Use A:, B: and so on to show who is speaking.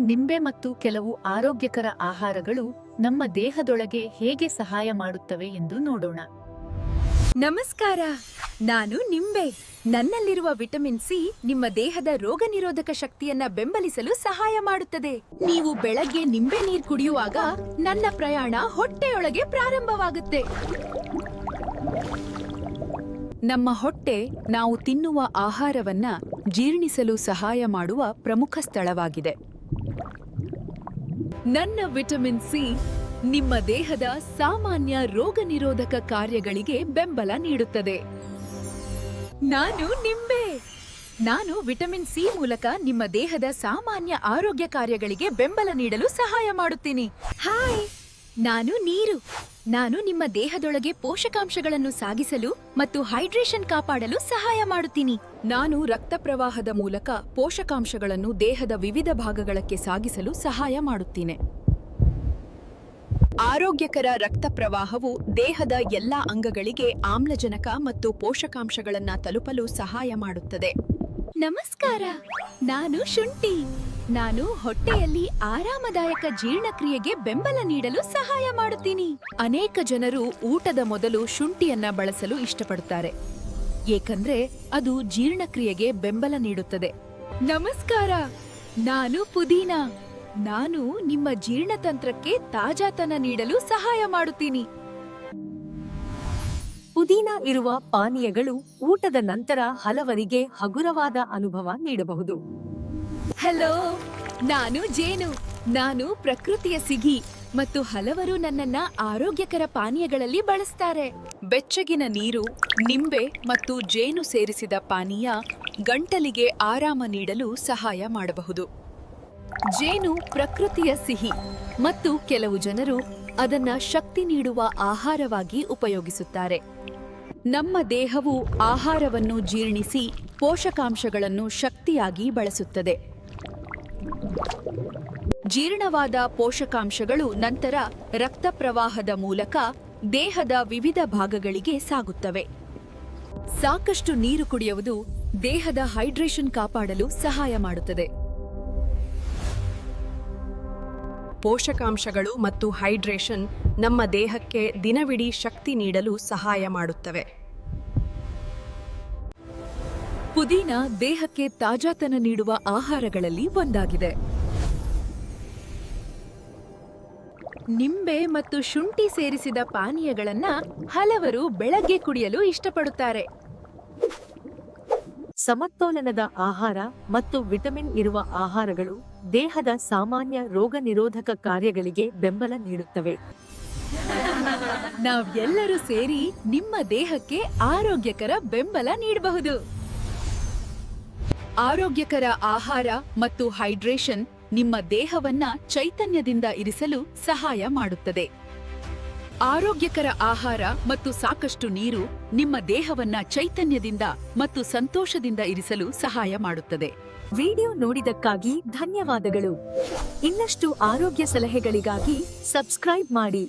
A: ನಿಂಬೆ ಮತ್ತು ಕೆಲವು ಆರೋಗ್ಯಕರ ಆಹಾರಗಳು ನಮ್ಮ ದೇಹದೊಳಗೆ ಹೇಗೆ ಸಹಾಯ ಮಾಡುತ್ತವೆ ಎಂದು ನೋಡೋಣ.
B: ನಮಸ್ಕಾರ, ನಾನು ನಿಂಬೆ. ನನ್ನಲ್ಲಿರುವ ವಿಟಮಿನ್ ಸಿ ನಿಮ್ಮ ದೇಹದ ರೋಗ ನಿರೋಧಕ ಶಕ್ತಿಯನ್ನ ಬೆಂಬಲಿಸಲು ಸಹಾಯ ಮಾಡುತ್ತದೆ. ನೀವು ಬೆಳಗ್ಗೆ ನಿಂಬೆ ನೀರು ಕುಡಿಯುವಾಗ ನನ್ನ ಪ್ರಯಾಣ ಹೊಟ್ಟೆಯೊಳಗೆ ಪ್ರಾರಂಭವಾಗುತ್ತೆ. ನಮ್ಮ ಹೊಟ್ಟೆ ನಾವು ತಿನ್ನುವ ಆಹಾರವನ್ನ ಜೀರ್ಣಿಸಲು ಸಹಾಯ ಮಾಡುವ ಪ್ರಮುಖ ಸ್ಥಳವಾಗಿದೆ. ನನ್ನ ವಿಟಮಿನ್ ಸಿ ನಿಮ್ಮ ದೇಹದ ಸಾಮಾನ್ಯ ರೋಗ ನಿರೋಧಕ ಕಾರ್ಯಗಳಿಗೆ ಬೆಂಬಲ ನೀಡುತ್ತದೆ. ನಾನು ವಿಟಮಿನ್ ಸಿ ಮೂಲಕ ನಿಮ್ಮ ದೇಹದ ಸಾಮಾನ್ಯ ಆರೋಗ್ಯ ಕಾರ್ಯಗಳಿಗೆ ಬೆಂಬಲ ನೀಡಲು ಸಹಾಯ ಮಾಡುತ್ತೀನಿ. ಹಾಯ್, ನಾನು ನೀರು. ನಾನು ನಿಮ್ಮ ದೇಹದೊಳಗೆ ಪೋಷಕಾಂಶಗಳನ್ನು ಸಾಗಿಸಲು ಮತ್ತು ಹೈಡ್ರೇಷನ್ ಕಾಪಾಡಲು ಸಹಾಯ ಮಾಡುತ್ತೀನಿ. ನಾನು ರಕ್ತ ಪ್ರವಾಹದ ಮೂಲಕ ಪೋಷಕಾಂಶಗಳನ್ನು ದೇಹದ ವಿವಿಧ ಭಾಗಗಳಿಗೆ ಸಾಗಿಸಲು ಸಹಾಯ ಮಾಡುತ್ತೇನೆ. ಆರೋಗ್ಯಕರ ರಕ್ತ ಪ್ರವಾಹವು ದೇಹದ ಎಲ್ಲಾ ಅಂಗಗಳಿಗೆ ಆಮ್ಲಜನಕ ಮತ್ತು ಪೋಷಕಾಂಶಗಳನ್ನು ತಲುಪಲು ಸಹಾಯ ಮಾಡುತ್ತದೆ. ನಮಸ್ಕಾರ, ನಾನು ಶುಂಠಿ. ನಾನು ಹೊಟ್ಟೆಯಲ್ಲಿ ಆರಾಮದಾಯಕ ಜೀರ್ಣಕ್ರಿಯೆಗೆ ಬೆಂಬಲ ನೀಡಲು ಸಹಾಯ ಮಾಡುತ್ತೀನಿ. ಅನೇಕ ಜನರು ಊಟದ ಮೊದಲು ಶುಂಠಿಯನ್ನ ಬಳಸಲು ಇಷ್ಟಪಡುತ್ತಾರೆ, ಏಕೆಂದ್ರೆ ಅದು ಜೀರ್ಣಕ್ರಿಯೆಗೆ ಬೆಂಬಲ ನೀಡುತ್ತದೆ. ನಮಸ್ಕಾರ, ನಾನು ಪುದೀನಾ. ನಾನು ನಿಮ್ಮ ಜೀರ್ಣತಂತ್ರಕ್ಕೆ ತಾಜಾತನ ನೀಡಲು ಸಹಾಯ ಮಾಡುತ್ತೀನಿ.
C: ಪುದೀನಾ ಇರುವ ಪಾನೀಯಗಳು ಊಟದ ನಂತರ ಹಲವರಿಗೆ ಹಗುರವಾದ ಅನುಭವ ನೀಡಬಹುದು.
B: ಹಲೋ, ನಾನು ಜೇನು. ನಾನು ಪ್ರಕೃತಿಯ ಸಿಹಿ ಮತ್ತು ಹಲವರು ನನ್ನನ್ನ ಆರೋಗ್ಯಕರ ಪಾನೀಯಗಳಲ್ಲಿ ಬಳಸ್ತಾರೆ. ಬೆಚ್ಚಗಿನ ನೀರು, ನಿಂಬೆ ಮತ್ತು ಜೇನು ಸೇರಿಸಿದ ಪಾನೀಯ ಗಂಟಲಿಗೆ ಆರಾಮ ನೀಡಲು ಸಹಾಯ ಮಾಡಬಹುದು. ಜೇನು ಪ್ರಕೃತಿಯ ಸಿಹಿ ಮತ್ತು ಕೆಲವು ಜನರು ಅದನ್ನ ಶಕ್ತಿ ನೀಡುವ ಆಹಾರವಾಗಿ ಉಪಯೋಗಿಸುತ್ತಾರೆ. ನಮ್ಮ ದೇಹವು ಆಹಾರವನ್ನು ಜೀರ್ಣಿಸಿ ಪೋಷಕಾಂಶಗಳನ್ನು ಶಕ್ತಿಯಾಗಿ ಬಳಸುತ್ತದೆ. ಜೀರ್ಣವಾದ ಪೋಷಕಾಂಶಗಳು ನಂತರ ರಕ್ತ ಪ್ರವಾಹದ ಮೂಲಕ ದೇಹದ ವಿವಿಧ ಭಾಗಗಳಿಗೆ ಸಾಗುತ್ತವೆ. ಸಾಕಷ್ಟು ನೀರು ಕುಡಿಯುವುದು ದೇಹದ ಹೈಡ್ರೇಷನ್ ಕಾಪಾಡಲು ಸಹಾಯ ಮಾಡುತ್ತದೆ.
D: ಪೋಷಕಾಂಶಗಳು ಮತ್ತು ಹೈಡ್ರೇಷನ್ ನಮ್ಮ ದೇಹಕ್ಕೆ ದಿನವಿಡೀ ಶಕ್ತಿ ನೀಡಲು ಸಹಾಯ ಮಾಡುತ್ತವೆ.
B: ಪುದೀನಾ ದೇಹಕ್ಕೆ ತಾಜಾತನ ನೀಡುವ ಆಹಾರಗಳಲ್ಲಿ ಒಂದಾಗಿದೆ. ನಿಂಬೆ ಮತ್ತು ಶುಂಠಿ ಸೇರಿಸಿದ ಪಾನೀಯಗಳನ್ನ ಹಲವರು ಬೆಳಗ್ಗೆ ಕುಡಿಯಲು ಇಷ್ಟಪಡುತ್ತಾರೆ.
C: ಸಮತೋಲನದ ಆಹಾರ ಮತ್ತು ವಿಟಮಿನ್ ಇರುವ ಆಹಾರಗಳು ದೇಹದ ಸಾಮಾನ್ಯ ರೋಗ ನಿರೋಧಕ ಕಾರ್ಯಗಳಿಗೆ ಬೆಂಬಲ ನೀಡುತ್ತವೆ.
B: ನಾವೆಲ್ಲರೂ ಸೇರಿ ನಿಮ್ಮ ದೇಹಕ್ಕೆ ಆರೋಗ್ಯಕರ ಬೆಂಬಲ ನೀಡಬಹುದು. ಆರೋಗ್ಯಕರ ಆಹಾರ ಮತ್ತು ಹೈಡ್ರೇಷನ್ ನಿಮ್ಮ ದೇಹವನ್ನ ಚೈತನ್ಯದಿಂದ ಇರಿಸಲು ಸಹಾಯ ಮಾಡುತ್ತದೆ. ಆರೋಗ್ಯಕರ ಆಹಾರ ಮತ್ತು ಸಾಕಷ್ಟು ನೀರು ನಿಮ್ಮ ದೇಹವನ್ನ ಚೈತನ್ಯದಿಂದ ಮತ್ತು ಸಂತೋಷದಿಂದ ಇರಿಸಲು ಸಹಾಯ ಮಾಡುತ್ತದೆ.
C: ವಿಡಿಯೋ ನೋಡಿದಕ್ಕಾಗಿ ಧನ್ಯವಾದಗಳು. ಇನ್ನಷ್ಟು ಆರೋಗ್ಯ ಸಲಹೆಗಳಿಗಾಗಿ ಸಬ್ಸ್ಕ್ರೈಬ್ ಮಾಡಿ.